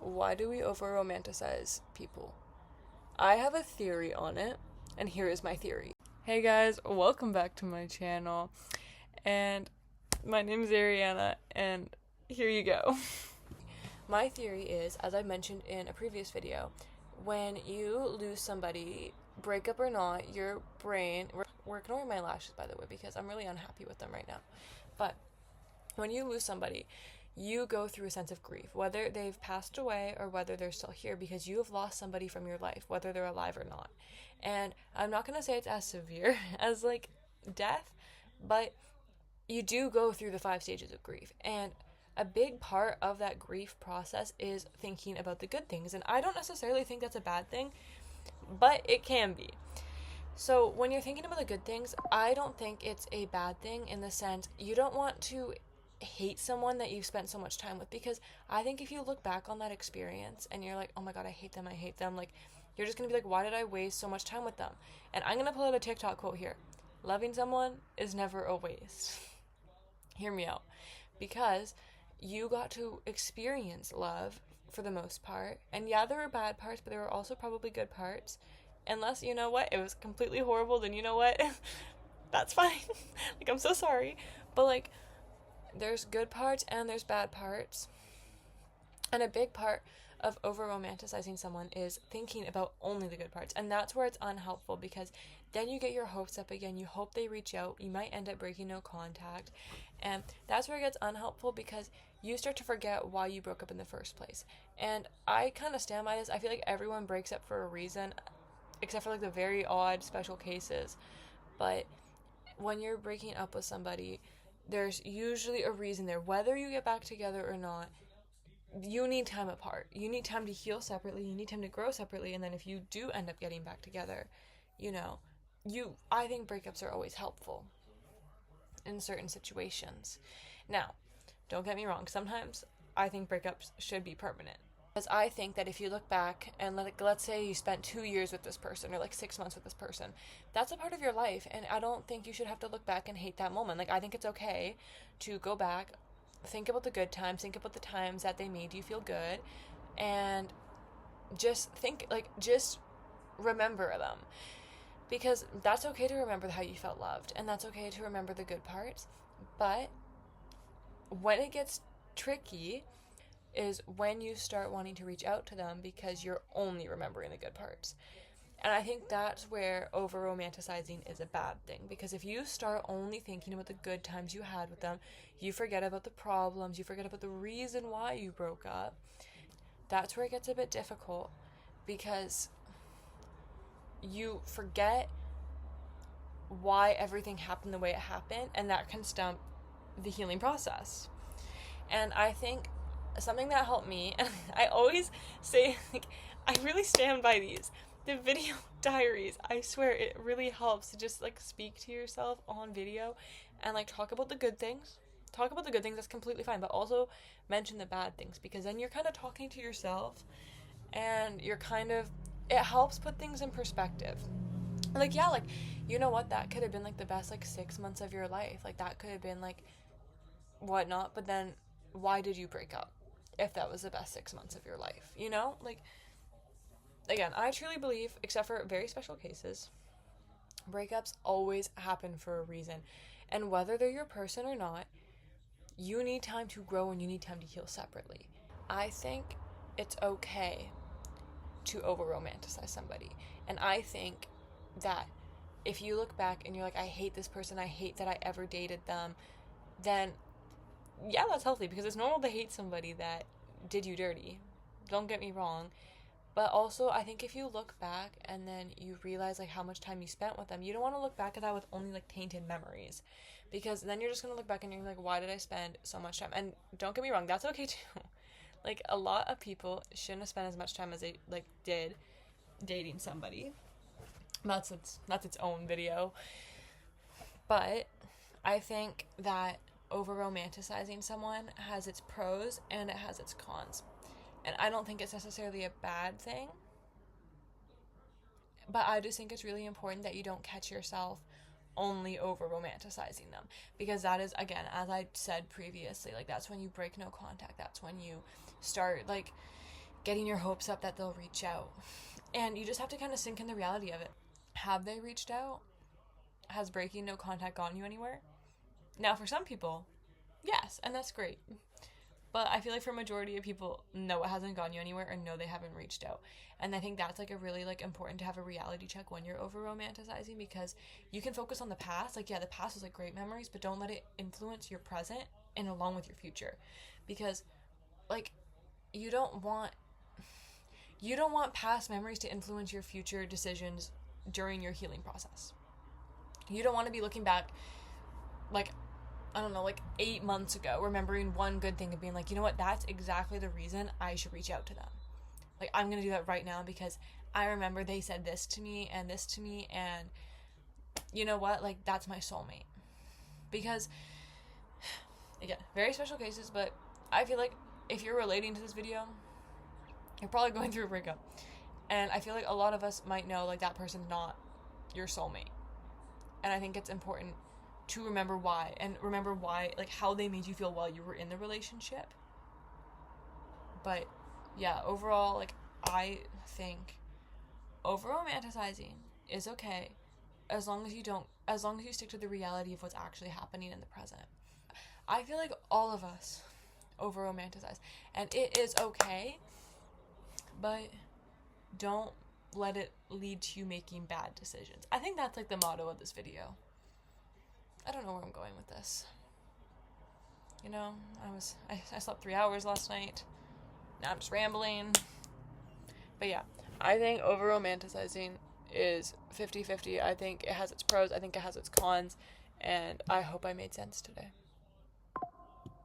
Why do we over romanticize people? I have a theory on it, and here is my theory. Hey guys, welcome back to my channel, and my name is Ariana, and here you go. My theory is, as I mentioned in a previous video, when you lose somebody, breakup or not, your brain, we're ignoring my lashes by the way because I'm really unhappy with them right now, but when you lose somebody, you go through a sense of grief, whether they've passed away or whether they're still here, because you have lost somebody from your life, whether they're alive or not. And I'm not going to say it's as severe as like death, but you do go through the 5 stages of grief. And a big part of that grief process is thinking about the good things. And I don't necessarily think that's a bad thing, but it can be. So when you're thinking about the good things, I don't think it's a bad thing in the sense you don't want to hate someone that you've spent so much time with, because I think if you look back on that experience and you're like, oh my god, I hate them, like you're just gonna be like, why did I waste so much time with them? And I'm gonna pull out a TikTok quote here: loving someone is never a waste. Hear me out, because you got to experience love for the most part, and yeah, there were bad parts, but there were also probably good parts. Unless, you know what, it was completely horrible, then you know what, that's fine. Like, I'm so sorry, but like, there's good parts and there's bad parts. And a big part of over romanticizing someone is thinking about only the good parts. And that's where it's unhelpful, because then you get your hopes up again. You hope they reach out. You might end up breaking no contact. And that's where it gets unhelpful, because you start to forget why you broke up in the first place. And I kind of stand by this. I feel like everyone breaks up for a reason, except for like the very odd special cases. But when you're breaking up with somebody, there's usually a reason there. Whether you get back together or not, you need time apart. You need time to heal separately. You need time to grow separately. And then if you do end up getting back together, I think breakups are always helpful in certain situations. Now, don't get me wrong. Sometimes I think breakups should be permanent. Because I think that if you look back and let's say you spent 2 years with this person, or like 6 months with this person, that's a part of your life, and I don't think you should have to look back and hate that moment. Like, I think it's okay to go back, think about the good times, think about the times that they made you feel good, and just remember them. Because that's okay to remember how you felt loved, and that's okay to remember the good parts, but when it gets tricky is when you start wanting to reach out to them because you're only remembering the good parts. And I think that's where over romanticizing is a bad thing, because if you start only thinking about the good times you had with them, you forget about the problems, you forget about the reason why you broke up. That's where it gets a bit difficult, because you forget why everything happened the way it happened, and that can stump the healing process. And I think something that helped me, and I always say, like, I really stand by these, the video diaries. I swear it really helps to just like speak to yourself on video and like talk about the good things. That's completely fine, but also mention the bad things, because then you're kind of talking to yourself, and it helps put things in perspective. Like, yeah, like, you know what, that could have been like the best like 6 months of your life, like that could have been like whatnot, but then why did you break up if that was the best 6 months of your life? Like, again, I truly believe, except for very special cases, breakups always happen for a reason. And whether they're your person or not, you need time to grow and you need time to heal separately. I think it's okay to over romanticize somebody. And I think that if you look back and you're like, I hate this person, I hate that I ever dated them, then yeah, that's healthy, because it's normal to hate somebody that did you dirty. Don't get me wrong. But also, I think if you look back and then you realize like how much time you spent with them, you don't want to look back at that with only like tainted memories, because then you're just going to look back and you're like, why did I spend so much time? And don't get me wrong, that's okay too. Like, a lot of people shouldn't have spent as much time as they like did dating somebody. That's its own video. But I think that over romanticizing someone has its pros and it has its cons. And I don't think it's necessarily a bad thing, but I just think it's really important that you don't catch yourself only over romanticizing them, because that is, again, as I said previously, like, that's when you break no contact. That's when you start like getting your hopes up that they'll reach out. And you just have to kind of sink in the reality of it. Have they reached out? Has breaking no contact gotten you anywhere? Now, for some people, yes, and that's great. But I feel like for a majority of people, no, it hasn't gotten you anywhere, or no, they haven't reached out. And I think that's like a really like important to have a reality check when you're over romanticizing, because you can focus on the past. Like, yeah, the past was like great memories, but don't let it influence your present and along with your future. Because like you don't want past memories to influence your future decisions during your healing process. You don't want to be looking back like, I don't know, like 8 months ago, remembering one good thing and being like, you know what, that's exactly the reason I should reach out to them. Like, I'm going to do that right now because I remember they said this to me, and you know what, like, that's my soulmate. Because, again, very special cases, but I feel like if you're relating to this video, you're probably going through a breakup. And I feel like a lot of us might know, like, that person's not your soulmate. And I think it's important to remember why, like, how they made you feel while you were in the relationship. But yeah, overall, like, I think over romanticizing is okay as long as you stick to the reality of what's actually happening in the present. I feel like all of us over romanticize, and it is okay, but don't let it lead to you making bad decisions. I think that's like the motto of this video. I don't know where I'm going with this. You know, I slept 3 hours last night. Now I'm just rambling. But yeah, I think over romanticizing is 50-50. I think it has its pros, I think it has its cons, and I hope I made sense today.